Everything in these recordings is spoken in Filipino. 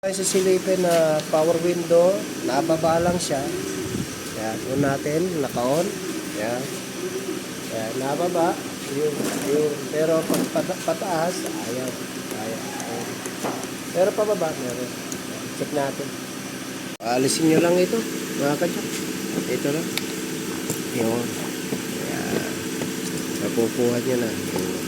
Tayo sa silipin na power window, nababa lang siya. Yan, yun natin, naka-on. Yan. Yan, nababa. Yun, yun. Pero pag pataas, ayaw. Ayaw. Ayaw. Pero pababa, meron. Check natin. Alisin nyo lang ito, mga kadyak. Ito lang. Yun. Yan. Napupuha nyo na. Yun.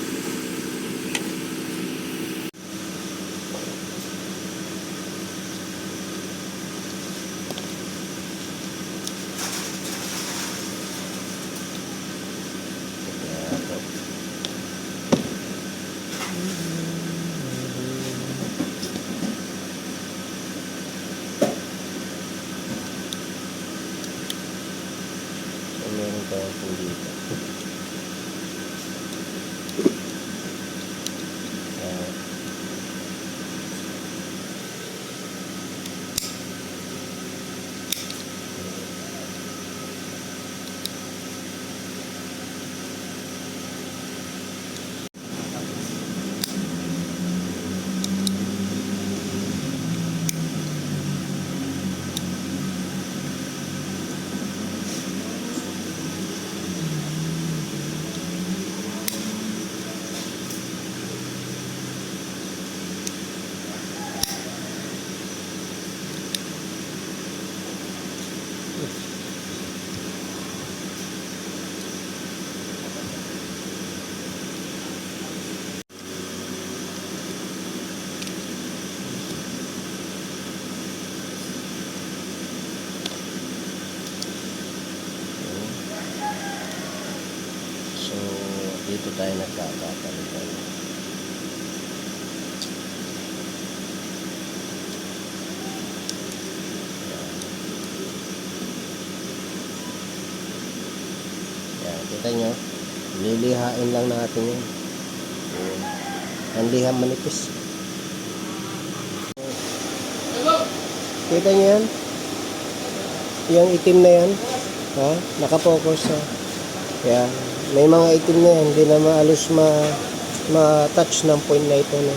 Meron tayong dito. So, dito tayo nagkakapalitan. Yan, kita nyo, lilihain lang natin yun. Ang liham manipis. Kita nyo yan? Yung itim na yan, ha? Nakapokus ha. Yan. May mga itim na yan, hindi na maalos ma-touch ng point na ito. No?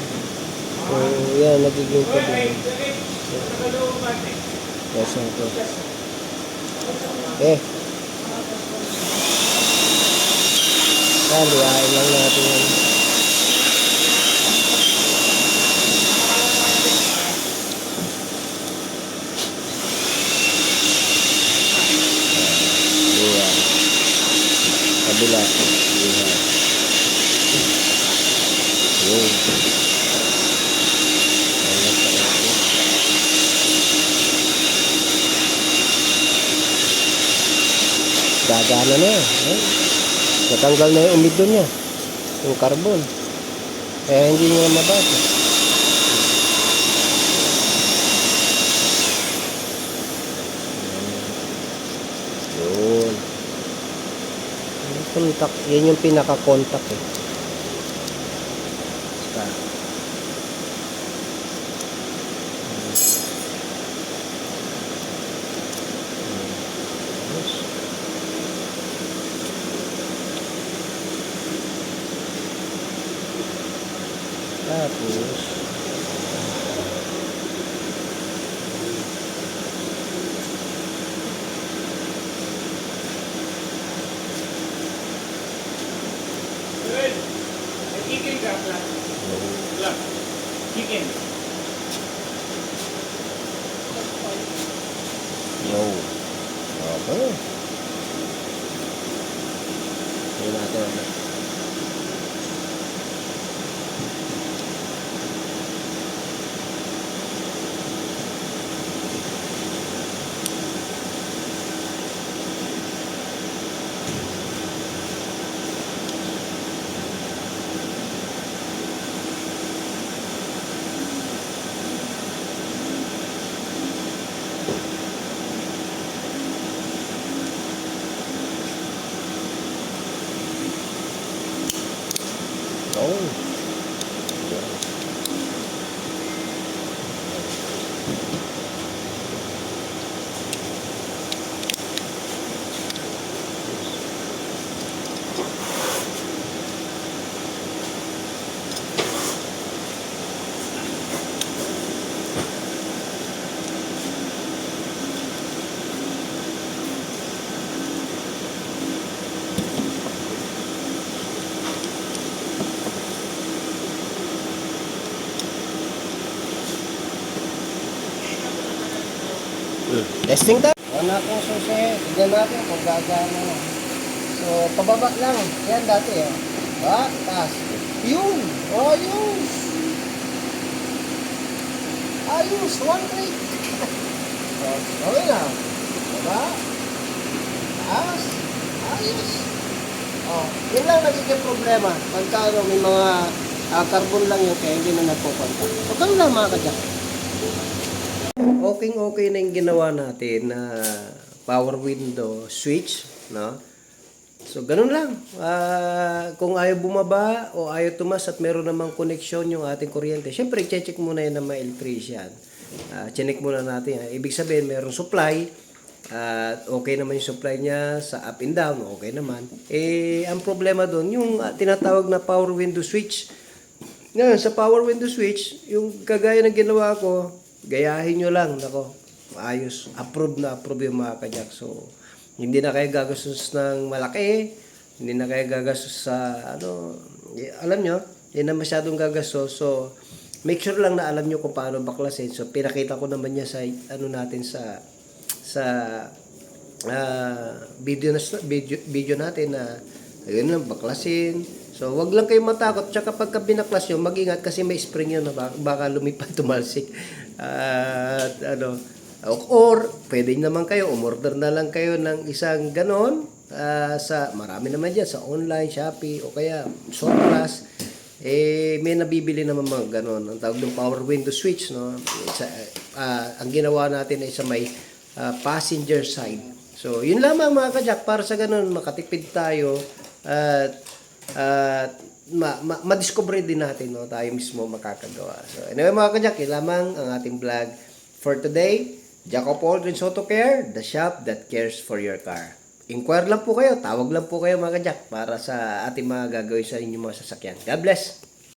So, yan, nagiging problem. Yes, okay. Eh. Yan, lihain lang natin yan. Kabila. Yun. Gagana na yan. Natanggal na yung umido niya. Yung carbon. Kaya hindi niya mabasa. Yun. Contact, yan yung pinaka-contact eh. Tapos Chicken ka, black. Chicken. yo. Okay. Yun natin. Testing tayo. Wala akong susi. Tignan natin kung gagana na. So, pababa lang. Yan dati, oh. Taas. Yun! Ayos! Ayos! One click! So, okay na. Baba. Taas. Ayos! Oh, yun lang nagiging problema. Pagka may mga carbon lang yun, kaya hindi na nagpupunta. So, ganun lang mga kadyak. Okay na yung ginawa natin na power window switch, no? So, ganun lang. Kung ayaw bumaba o ayaw tumas at meron namang koneksyon yung ating kuryente, syempre, check muna yun ng mga electrician. Check muna natin. Ibig sabihin, meron supply. At okay naman yung supply niya sa up and down, okay naman. Ang problema doon, yung tinatawag na power window switch. Ngayon, sa power window switch, yung kagaya ng ginawa ko, gayahin nyo lang, nako, ayos, approve yung mga kajak. So, hindi na kayo gagastos ng malaki, hindi na kayo gagastos sa, alam nyo, hindi na masyadong gagastos. So, make sure lang na alam nyo kung paano baklasin. So, pinakita ko naman niya sa, natin sa video natin na, ayun lang, baklasin. So, wag lang kayo matakot. Tsaka pagka binaklas nyo, mag-ingat kasi may spring yun na baka lumipad, tumalsik. Or pwede naman kayo, umorder na lang kayo ng isang ganon marami naman dyan, sa online, Shopee, o kaya Softras. May nabibili naman mga ganon. Ang tawag ng power window switch, no? Ang ginawa natin ay sa may passenger side. So, yun lamang mga kajak, para sa ganon, makatipid tayo at madiscover din natin, no? Tayo mismo makakagawa. So, anyway mga kajak, yun lamang ang ating vlog for today. Jack of all trades Auto Care, the shop that cares for your car. Inquire lang po kayo, tawag lang po kayo mga kajak para sa ating mga gagawin sa inyong mga sasakyan. God bless!